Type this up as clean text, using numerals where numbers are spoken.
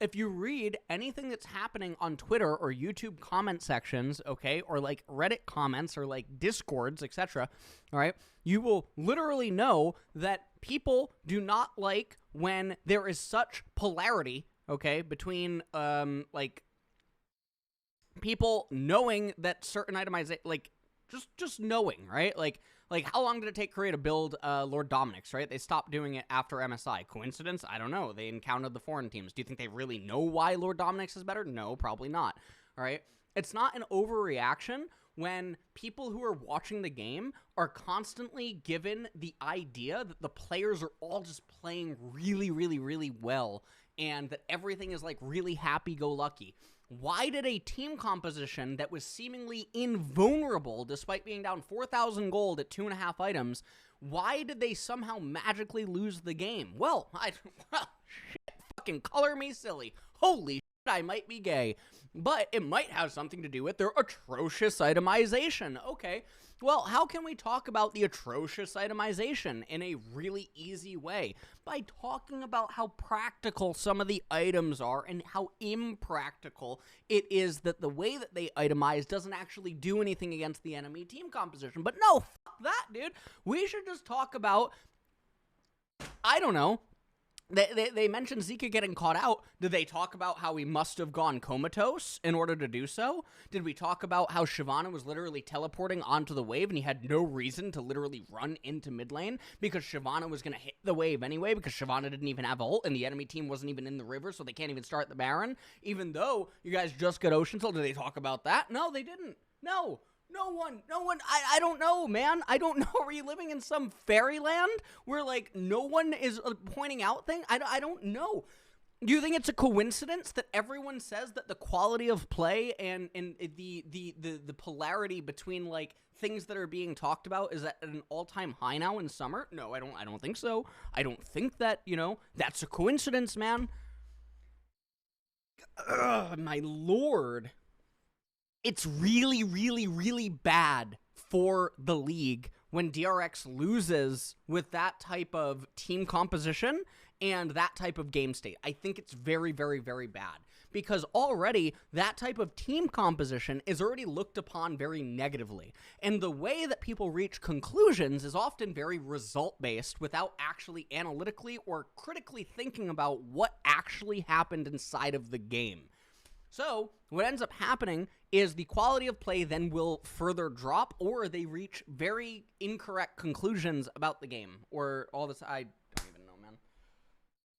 if you read anything that's happening on Twitter or YouTube comment sections, okay, or like Reddit comments or like Discords, etc., all right, you will literally know that people do not like when there is such polarity, okay, between like people knowing that certain itemization, like just knowing, right? Like how long did it take Korea to build Lord Dominic's, right? They stopped doing it after MSI. Coincidence? I don't know. They encountered the foreign teams. Do you think they really know why Lord Dominic's is better? No, probably not. All right? It's not an overreaction when people who are watching the game are constantly given the idea that the players are all just playing really, really, really well and that everything is like really happy-go-lucky. Why did a team composition that was seemingly invulnerable, despite being down 4,000 gold at 2.5 items, why did they somehow magically lose the game? Well, shit, fucking color me silly. Holy shit, I might be gay. But it might have something to do with their atrocious itemization. Okay, well, how can we talk about the atrocious itemization in a really easy way? By talking about how practical some of the items are and how impractical it is that the way that they itemize doesn't actually do anything against the enemy team composition. But no, fuck that, dude. We should just talk about, I don't know, They mentioned Zika getting caught out. Did they talk about how he must have gone comatose in order to do so? Did we talk about how Shyvana was literally teleporting onto the wave and he had no reason to literally run into mid lane because Shyvana was going to hit the wave anyway because Shyvana didn't even have ult and the enemy team wasn't even in the river, so they can't even start the Baron, even though you guys just got Ocean Soul? Did they talk about that? No, they didn't. No one, I don't know, man. I don't know. Are you living in some fairyland where, like, no one is pointing out things? I don't know. Do you think it's a coincidence that everyone says that the quality of play and the polarity between, like, things that are being talked about is at an all-time high now in summer? No, I don't think so. I don't think that, you know, that's a coincidence, man. Ugh, my lord. It's really, really, really bad for the league when DRX loses with that type of team composition and that type of game state. I think it's very, very, very bad because already that type of team composition is already looked upon very negatively. And the way that people reach conclusions is often very result-based without actually analytically or critically thinking about what actually happened inside of the game. So what ends up happening is the quality of play then will further drop, or they reach very incorrect conclusions about the game, or all this.